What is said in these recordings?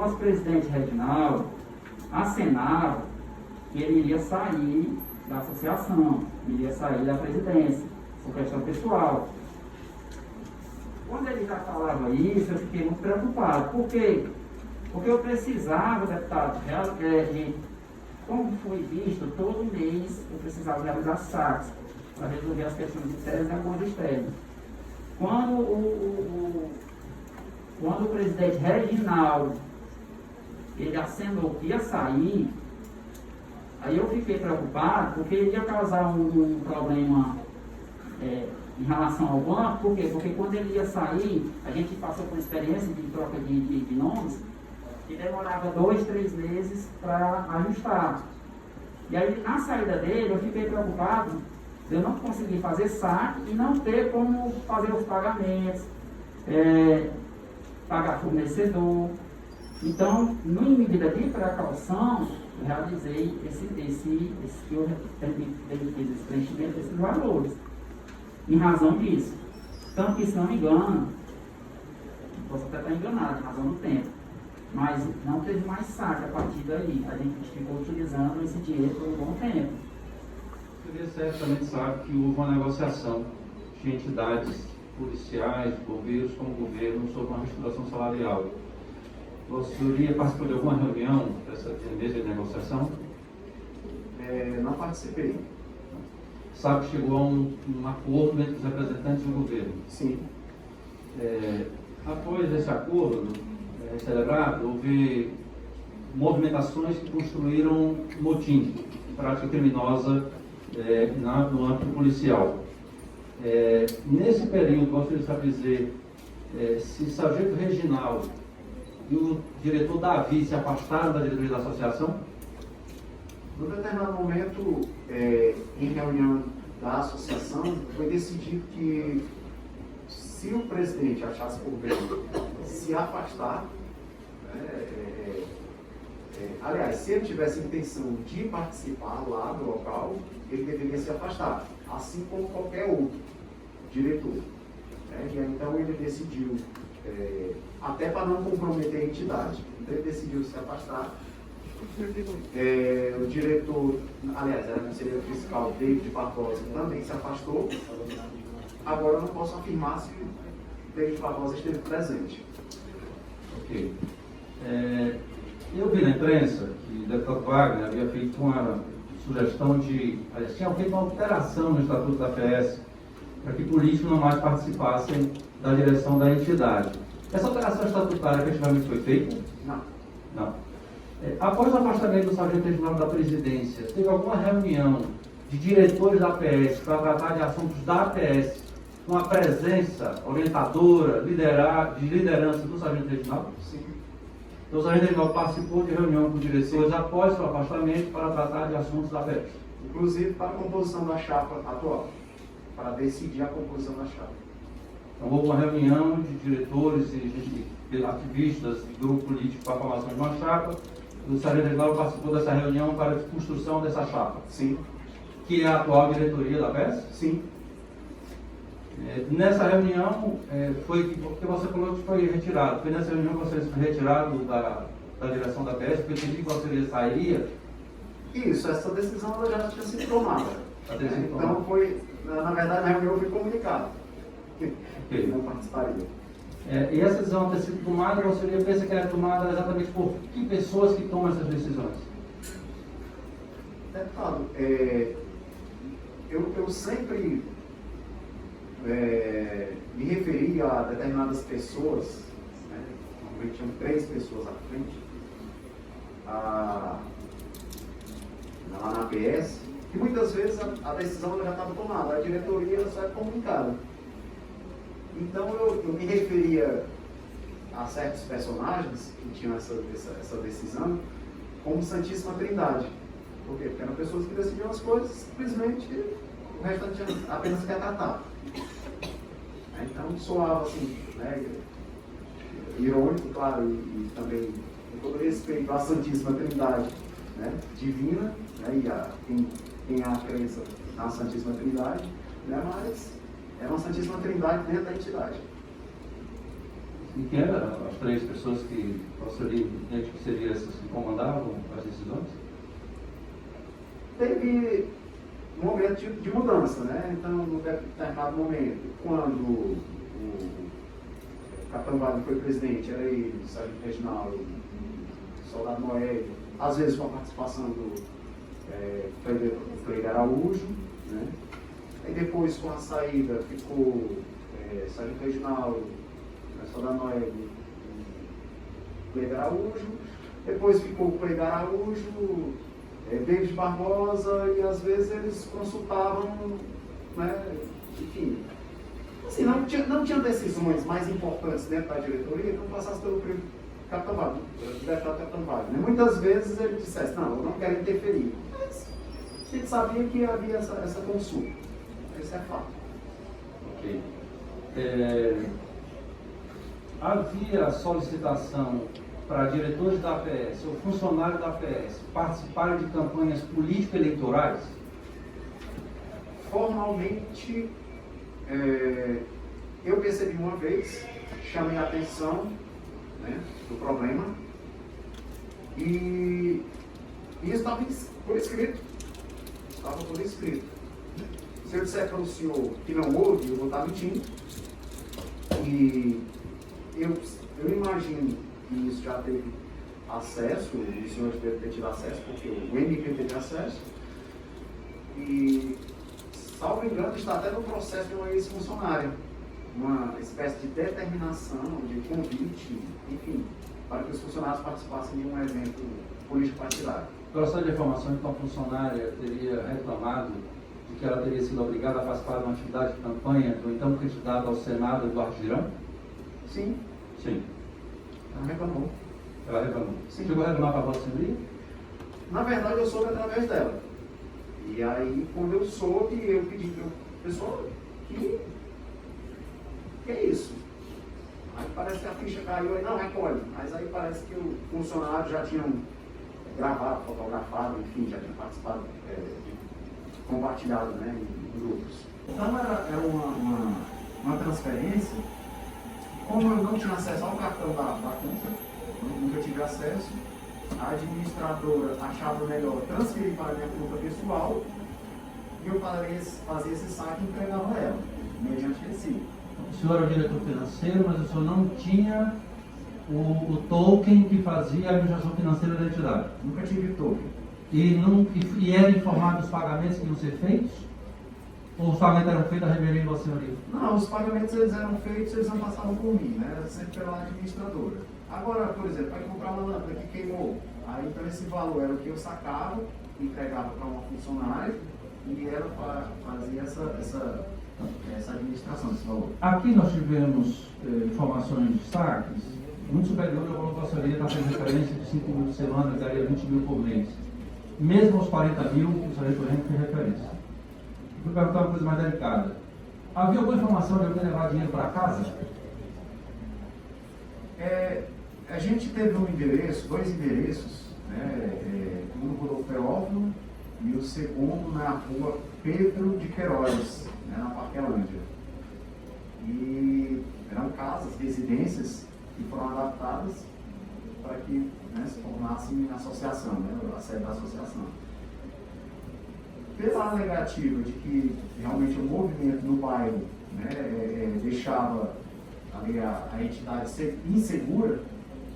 nosso presidente Reginaldo acenava que ele iria sair da associação, iria sair da presidência, por questão pessoal. Quando ele já falava isso, eu fiquei muito preocupado. Por quê? Porque eu precisava, deputado, como foi visto, todo mês eu precisava realizar saques para resolver as questões internas e acordos externos. Quando o presidente Reginaldo ele acenou que ia sair, aí eu fiquei preocupado, porque ele ia causar um problema em relação ao banco. Por quê? Porque quando ele ia sair, a gente passou por experiência de troca de nomes, que demorava 2, 3 meses para ajustar. E aí, na saída dele, eu fiquei preocupado de eu não conseguir fazer saque e não ter como fazer os pagamentos, pagar fornecedor. Então, em medida de precaução, eu realizei esse preenchimento desses valores, em razão disso. Tanto que, se não me engano, posso até estar enganado, em razão do tempo, mas não teve mais saque a partir daí. A gente ficou utilizando esse dinheiro por um bom tempo. Você certamente sabe que houve uma negociação de entidades policiais, bombeiros com o governo sobre uma reestruturação salarial. Você senhoria participou de alguma reunião dessa mesa de negociação? Não participei. Sabe que chegou a um acordo entre os representantes do governo? Sim. Após esse acordo celebrado, houve movimentações que construíram motim, prática criminosa no âmbito policial. Nesse período, gostaria de saber dizer se o sargento Reginaldo e o diretor Davi se afastaram da diretoria da associação? Num determinado momento, em reunião da associação, foi decidido que, se o presidente achasse por bem se afastar, aliás, se ele tivesse intenção de participar lá no local, ele deveria se afastar, assim como qualquer outro diretor. E aí, então ele decidiu, até para não comprometer a entidade, então ele decidiu se afastar. O diretor, aliás, era o conselheiro fiscal David Barbosa, também se afastou. Agora eu não posso afirmar se David Barbosa esteve presente. Ok. Eu vi na imprensa que o deputado Wagner havia feito uma sugestão tinha feito uma alteração no Estatuto da PS para que políticos não mais participassem da direção da entidade. Essa alteração estatutária efetivamente foi feita? Não. Não. Após o afastamento do sargento Reginaldo da presidência, teve alguma reunião de diretores da APS para tratar de assuntos da APS com a presença orientadora, de liderança do sargento Reginaldo? Sim. Então o sargento Reginaldo participou de reunião com diretores após seu afastamento para tratar de assuntos da APS? Inclusive para a composição da chapa atual, para decidir a composição da chapa. Então houve uma reunião de diretores e ativistas de grupo político para a formação de uma chapa. O sargento Reginaldo participou dessa reunião para a construção dessa chapa. Sim. Que é a atual diretoria da PES? Sim. Nessa reunião, foi porque você falou que foi retirado. Foi nessa reunião que você foi retirado da direção da PES, porque entendi que você sairia. Isso, essa decisão ela já tinha sido tomada. Então foi, na verdade, na reunião foi comunicado. Okay. Não participaria. E essa decisão ter sido tomada, você pensa que era tomada exatamente por que pessoas que tomam essas decisões? Deputado, eu sempre me referi a determinadas pessoas, normalmente tinham 3 pessoas à frente, lá na APS, que muitas vezes a decisão já estava tomada, a diretoria só é comunicada. Então eu me referia a certos personagens que tinham essa decisão como Santíssima Trindade. Por quê? Porque eram pessoas que decidiam as coisas, simplesmente o restante apenas quer tratar. Então soava assim, irônico, claro, e também com todo respeito à Santíssima Trindade, divina, e quem há a crença na Santíssima Trindade, mas é uma Santíssima Trindade dentro da entidade. E quem eram as 3 pessoas que posteriormente seriam essas que comandavam as decisões? Teve um momento de mudança, né? Então, num determinado momento, quando o Capitão Wagner foi presidente, era ele, o Sargento Reginaldo, o Soldado Noé, às vezes com a participação do Freire Araújo, né? Aí depois, com a saída, ficou Sargento Reginaldo, Soldado Noé e Freire Araújo. Depois ficou o Freire Araújo, David Barbosa, e às vezes eles consultavam, né? Enfim. Assim, não tinha decisões mais importantes dentro da diretoria que não passasse pelo Capitão Wagner, o deputado Capitão Wagner. Muitas vezes ele dissesse, não, eu não quero interferir. Mas a gente sabia que havia essa consulta. Esse é fato. Ok. Havia solicitação para diretores da APS ou funcionários da APS participarem de campanhas político-eleitorais? Formalmente, eu percebi uma vez, chamei a atenção, né, do problema, e isso estava por escrito. Estava por escrito. Se eu disser para o senhor que não houve, eu vou estar mentindo. E eu imagino que isso já teve acesso, os senhores devem ter tido acesso, porque o MP teve acesso. E, salvo engano, está até no processo de uma ex-funcionária. Uma espécie de determinação, de convite, enfim, para que os funcionários participassem de um evento político-partidário. Gostaria de informação que uma funcionária teria reclamado de que ela teria sido obrigada a participar de uma atividade de campanha do então candidato ao Senado, Eduardo Girão? Sim. Sim. Ela reclamou. Ela reclamou. Sim. Chegou a reclamar para a Vossa Senhoria? Na verdade, eu soube através dela. E aí, quando eu soube, eu pedi para o pessoal que é isso? Aí parece que a ficha caiu, aí não, recolhe. Mas aí parece que o funcionário já tinham gravado, fotografado, enfim, já tinha participado, compartilhado, né, em grupos. Então era uma transferência. Como eu não tinha acesso ao cartão da conta, nunca tive acesso, a administradora achava melhor transferir para a minha conta pessoal e eu fazia esse saque e entregava ela, mediante recibo. O senhor era o diretor financeiro, mas o senhor não tinha o token que fazia a administração financeira da entidade? Nunca tive token. E era informado dos pagamentos que iam ser feitos? Ou os pagamentos eram feitos a revelia em Vossa Senhoria? Não, os pagamentos eles eram feitos, eles não passavam por mim, né? Era sempre pela administradora. Agora, por exemplo, para comprar uma lâmpada que queimou, aí então esse valor era o que eu sacava, entregava para uma funcionária e ela fazia essa administração desse valor. Aqui nós tivemos informações de saques muito superior ao valor que a Vossa Senhoria está fazendo referência de 5 mil por semana, que daria 20 mil por mês. Mesmo aos 40 mil, o Sargento Henrique fez referência. Eu vou perguntar uma coisa mais delicada. Havia alguma informação de alguém levar dinheiro para casa? A gente teve dois endereços, né? Um no Rodolfo Teófilo e o segundo na rua Pedro de Queiroz, né, na Parquelândia. E eram casas, residências que foram adaptadas para que, né, se tornassem associação, né, a sede da associação. Pela negativa de que realmente o movimento no bairro, né, deixava ali a entidade ser insegura,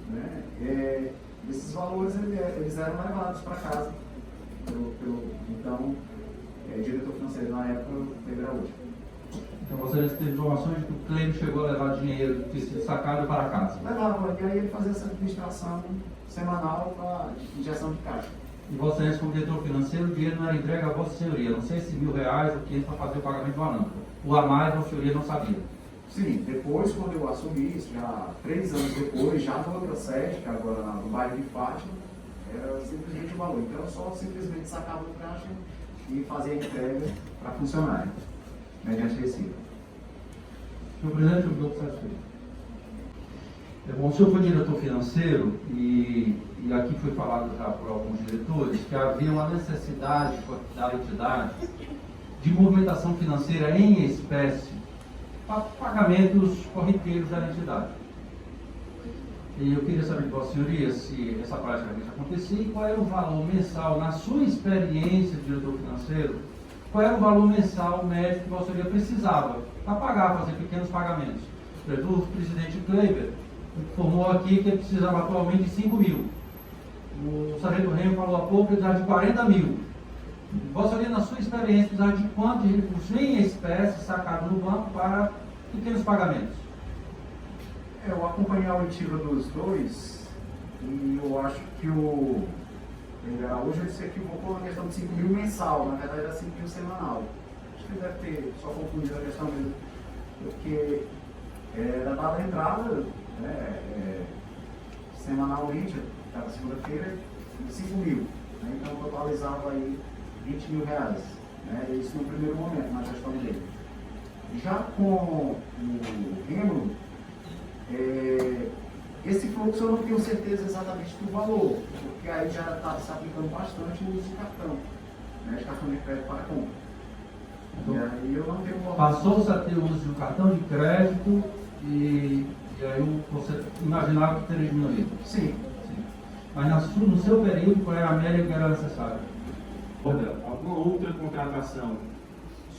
né, esses valores eles eram levados para casa pelo então diretor financeiro na época, Pedro Araújo. Então você teve informações de que o cliente chegou a levar dinheiro que se sacado para casa? Levava, e aí ele fazia essa administração semanal para injeção de caixa. E você, como diretor financeiro, o dinheiro não era entregue à Vossa Senhoria, não sei se R$1.000 ou 500 para fazer o pagamento de uma lâmpada. O a mais, a Vossa Senhoria não sabia. Sim, depois, quando eu assumi isso, já 3 anos depois, já na outra sede, que agora no bairro de Fátima, era simplesmente o valor. Então eu só simplesmente sacava o caixa e fazia a entrega para funcionário, mediante recibo. Senhor presidente, eu estou satisfeito. Bom, o senhor foi diretor financeiro e aqui foi falado já por alguns diretores que havia uma necessidade da entidade de movimentação financeira em espécie para pagamentos corriqueiros da entidade. E eu queria saber de Vossa Senhoria se essa prática realmente acontecia e qual era o valor mensal, na sua experiência de diretor financeiro, qual era o valor mensal médio que Vossa Senhoria precisava para pagar, fazer pequenos pagamentos. Por exemplo, o presidente Kleber informou aqui que ele precisava atualmente de 5 mil. O sargento Remo falou há pouco que precisava de 40 mil. Vossa Senhoria, na sua experiência, precisava de quanto de recursos em espécie sacado no banco para pequenos pagamentos? Eu acompanhei a oitiva dos dois e eu acho que o Araújo ele se equivocou na questão de 5 mil mensal, na verdade era 5 mil semanal. Acho que ele deve ter só confundido a questão mesmo, porque da data da entrada, né, semanalmente, cada segunda-feira, 5 mil. Né, então totalizava aí 20 mil reais. Né, isso no primeiro momento, na gestão dele. Já com o Remo, esse fluxo eu não tenho certeza exatamente do valor, porque aí já está se aplicando bastante o uso de cartão, né, de cartão de crédito para compra. E aí eu não tenho valor. Passou-se a ter o uso de um cartão de crédito e aí você imaginava que teria diminuído? Sim. Mas no seu período, qual era a média que era necessária? Alguma outra contratação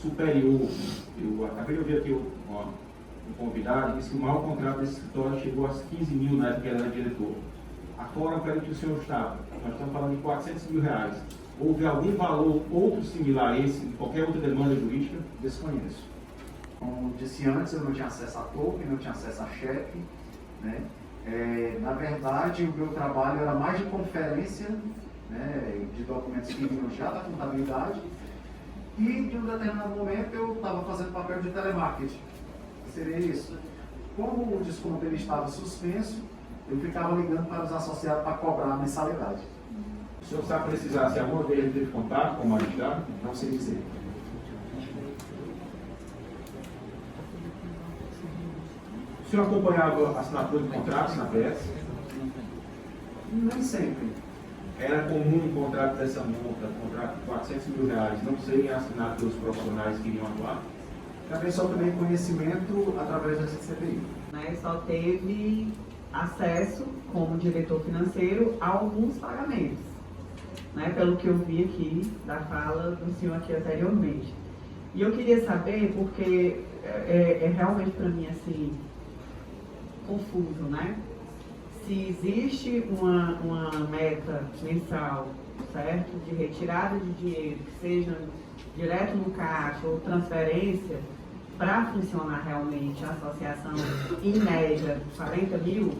superior? Eu acabei de ouvir aqui o convidado, disse que o maior contrato desse escritório chegou a 15 mil na época que ele era diretor. Afora o crédito que o senhor estava, nós estamos falando de 400 mil reais. Houve algum valor outro similar a esse, em qualquer outra demanda jurídica? Desconheço. Como disse antes, eu não tinha acesso a token, não tinha acesso a cheque. Né? Na verdade, o meu trabalho era mais de conferência, né, de documentos que vinham já da contabilidade. E, de um determinado momento, eu estava fazendo papel de telemarketing. Seria isso. Como o desconto ele estava suspenso, eu ficava ligando para os associados para cobrar a mensalidade. O senhor sabe precisar se alguma vez ele teve contato com o magistrado? Não sei dizer. O senhor acompanhava a assinatura de contratos na PS? Nem sempre. Era comum um contrato dessa monta, contrato de 400 mil reais, não serem assinados pelos profissionais que iriam atuar? Também só tomei conhecimento através da CCBI. Né, só teve acesso, como diretor financeiro, a alguns pagamentos, né, pelo que eu vi aqui da fala do senhor aqui anteriormente. E eu queria saber, porque é realmente para mim assim, confuso, né? Se existe uma meta mensal, certo, de retirada de dinheiro, que seja direto no caixa ou transferência, para funcionar realmente a associação, em média, 40 mil,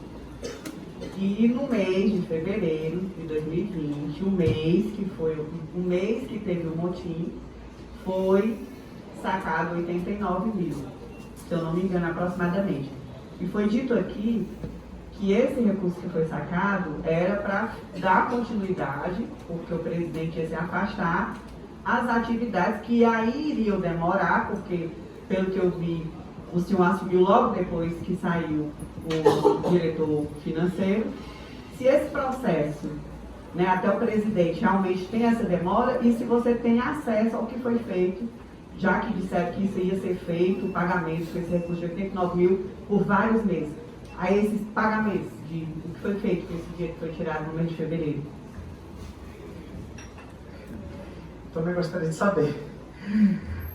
e no mês de fevereiro de 2020, o mês que foi o mês que teve o motim, foi sacado 89 mil, se eu não me engano, aproximadamente. E foi dito aqui que esse recurso que foi sacado era para dar continuidade, porque o presidente ia se afastar, às atividades que aí iriam demorar, porque, pelo que eu vi, o senhor assumiu logo depois que saiu o diretor financeiro. Se esse processo, né, até o presidente realmente tem essa demora, e se você tem acesso ao que foi feito, já que disseram que isso ia ser feito, o pagamento com esse recurso de 89 mil por vários meses, a esses pagamentos de o que foi feito com esse dinheiro que foi tirado no mês de fevereiro. Também gostaria de saber.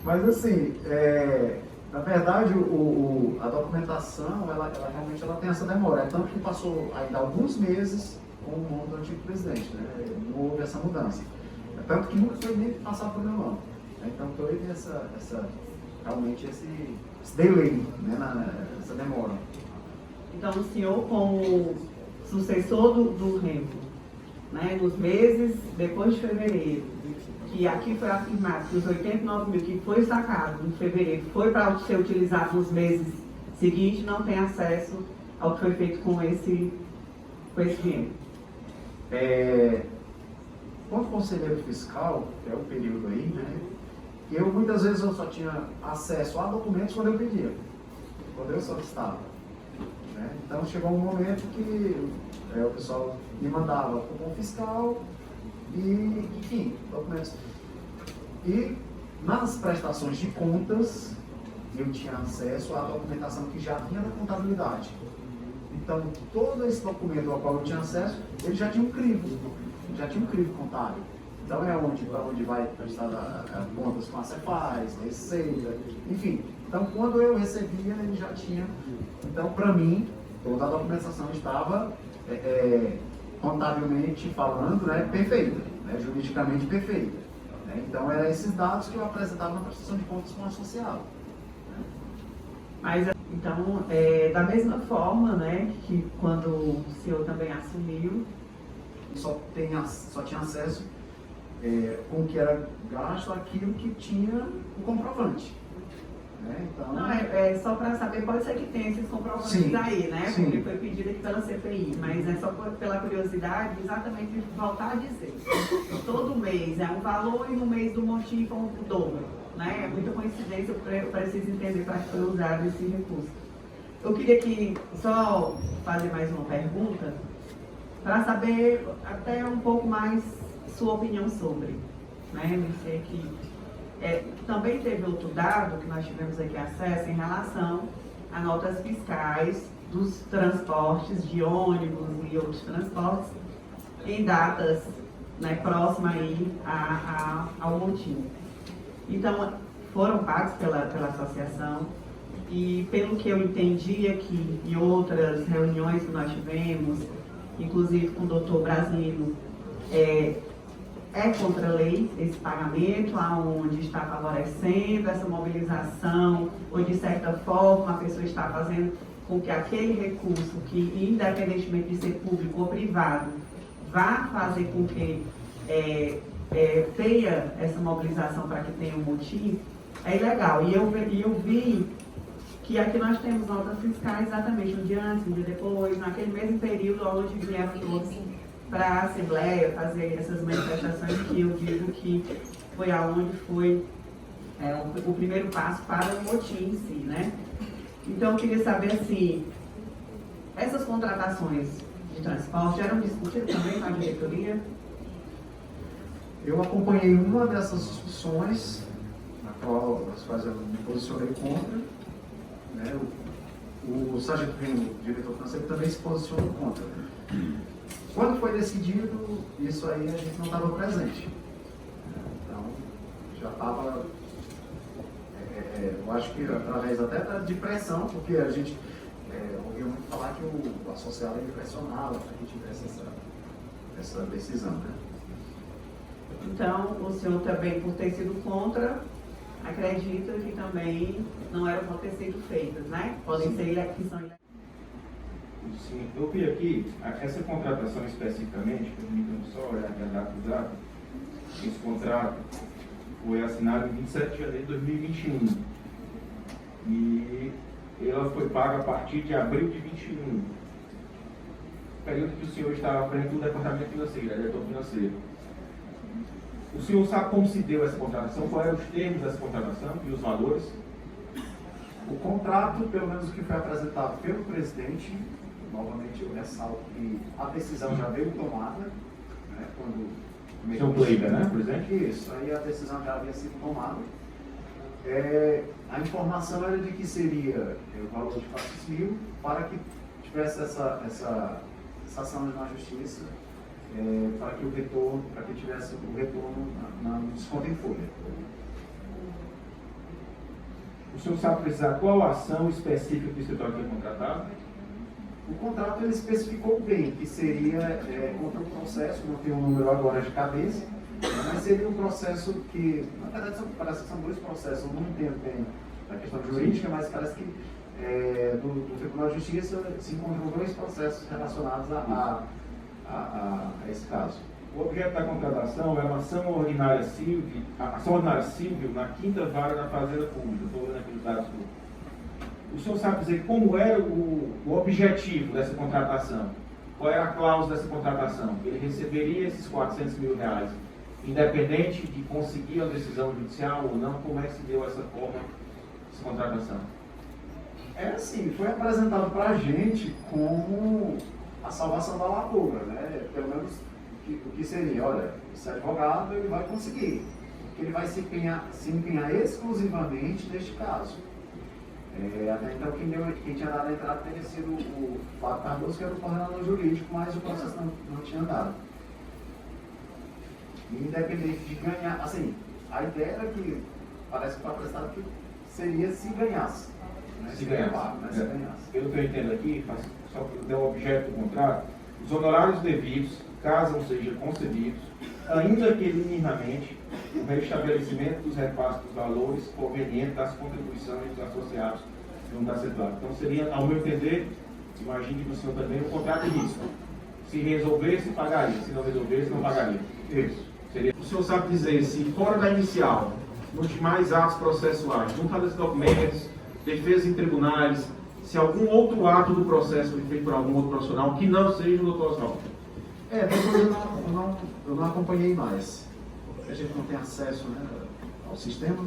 Mas assim, na verdade, a documentação, ela realmente tem essa demora. É tanto que passou ainda alguns meses com o nome do antigo presidente, né? Não houve essa mudança. É tanto que nunca foi nem passado por meu nome. Então teve realmente esse delay, né? Essa demora. Então, o senhor, como sucessor do Remo, né, nos meses depois de fevereiro, que aqui foi afirmado que os 89 mil que foi sacado em fevereiro foi para ser utilizado nos meses seguintes, não tem acesso ao que foi feito com esse dinheiro. Quanto conselheiro fiscal, que é o período aí, né? Muitas vezes eu só tinha acesso a documentos quando eu pedia, quando eu solicitava. Né? Então chegou um momento que o pessoal me mandava o cupom fiscal e, enfim, documentos. E nas prestações de contas, eu tinha acesso à documentação que já vinha da contabilidade. Então, todo esse documento ao qual eu tinha acesso, ele já tinha um crivo contábil. Então, é para onde vai prestar contas com a Cefaz, receita, enfim. Então, quando eu recebia, ele já tinha. Então, para mim, toda a documentação estava, contabilmente falando, né, perfeita, né, juridicamente perfeita. Né? Então, eram esses dados que eu apresentava na prestação de contas com o associado. Né? Mas, então, da mesma forma, né, que quando o senhor também assumiu, só tinha acesso com o que era gasto, aquilo que tinha o comprovante. Né? Então, não, só para saber, pode ser que tenha esses comprovantes sim, aí, né? sim. Porque foi pedido aqui pela CPI, mas é só pela curiosidade, exatamente voltar a dizer. Todo mês é um valor e no mês do motim foi o dobro. Né? É muita coincidência, eu preciso entender para que foi usado esse recurso. Eu queria só fazer mais uma pergunta, para saber até um pouco mais sua opinião sobre. Né? Eu sei que também teve outro dado que nós tivemos aqui acesso em relação a notas fiscais dos transportes de ônibus e outros transportes em datas, né, próximas aí ao motim. Então, foram pagos pela associação e, pelo que eu entendi aqui em outras reuniões que nós tivemos, inclusive com o doutor Brasilino, é contra a lei esse pagamento, aonde está favorecendo essa mobilização, ou de certa forma a pessoa está fazendo com que aquele recurso, que independentemente de ser público ou privado, vá fazer com que tenha essa mobilização para que tenha um motim, é ilegal. E eu vi que aqui nós temos notas fiscais exatamente um dia antes, um dia depois, naquele mesmo período onde vieram todos para a Assembleia fazer essas manifestações que eu digo que foi aonde foi o primeiro passo para o motim em si, né? Então eu queria saber assim, essas contratações de transporte eram discutidas também na diretoria? Eu acompanhei uma dessas discussões, nas quais eu me posicionei contra, né? O Sargento Reno, diretor financeiro, também se posicionou contra. Quando foi decidido, isso aí a gente não estava presente. Então, já estava, eu acho que através até de pressão, porque a gente ouviu muito falar que o associado ele pressionava para que tivesse essa decisão. Né? Então, o senhor também, por ter sido contra, acredita que também não eram para ter sido feitas, né? Podem ser que são ilegais. Sim, eu vi aqui, essa contratação especificamente, permitindo só olhar aqui a data exata, esse contrato foi assinado em 27 de janeiro de 2021 e ela foi paga a partir de abril de 2021, período que o senhor estava à frente do departamento financeiro, diretor financeiro. O senhor sabe como se deu essa contratação? Quais eram os termos dessa contratação e os valores? O contrato, pelo menos o que foi apresentado pelo presidente, novamente eu ressalto que a decisão já veio tomada, né, quando o seu Kleiber, né, presidente? Isso, aí a decisão já havia sido tomada. A informação era de que seria o valor de 400 mil para que tivesse essa ação na justiça, para que tivesse o retorno no desconto em folha. O senhor sabe precisar qual ação específica que o escritório foi contratado? O contrato ele especificou bem que seria contra o processo, não tem um número agora de cabeça, mas seria um processo que, na verdade, parece que são dois processos, eu não entendo bem a questão jurídica, mas parece que do Tribunal de Justiça se encontrou dois processos relacionados a esse caso. O objeto da contratação é uma ação ordinária civil na 5ª Vara da Fazenda Pública. Estou vendo aqui os dados. O senhor sabe dizer como era o objetivo dessa contratação? Qual era a cláusula dessa contratação? Ele receberia esses 400 mil reais, independente de conseguir a decisão judicial ou não? Como é que se deu essa forma, essa contratação? Assim, foi apresentado para a gente como a salvação da lavoura, né? Pelo menos o que seria, olha, esse advogado ele vai conseguir, porque ele vai se empenhar exclusivamente neste caso. Até então quem tinha dado a entrada teria sido o Flávio Cardoso, que era o coordenador jurídico, mas o processo não tinha andado. E independente de ganhar, assim, a ideia era que, parece que foi apresentado que seria se ganhasse. Né? Se ganhasse. Pago, né? Se ganhasse. Pelo que eu entendo aqui, só para dar o objeto do contrato, os honorários devidos, caso não sejam concedidos, ainda que linearmente, o restabelecimento dos repasses dos valores provenientes das contribuições dos associados junto à CEPLAG. Então seria, ao meu entender, imagine que o senhor também, um contrato de risco. Se resolvesse, pagaria. Se não resolvesse, não pagaria. Isso. Seria... O senhor sabe dizer se fora da inicial, nos demais atos processuais, junto de documentos, defesa em tribunais, se algum outro ato do processo foi feito por algum outro profissional que não seja o doutor Oswaldo? Depois eu não acompanhei mais. Porque a gente não tem acesso, né, ao sistema.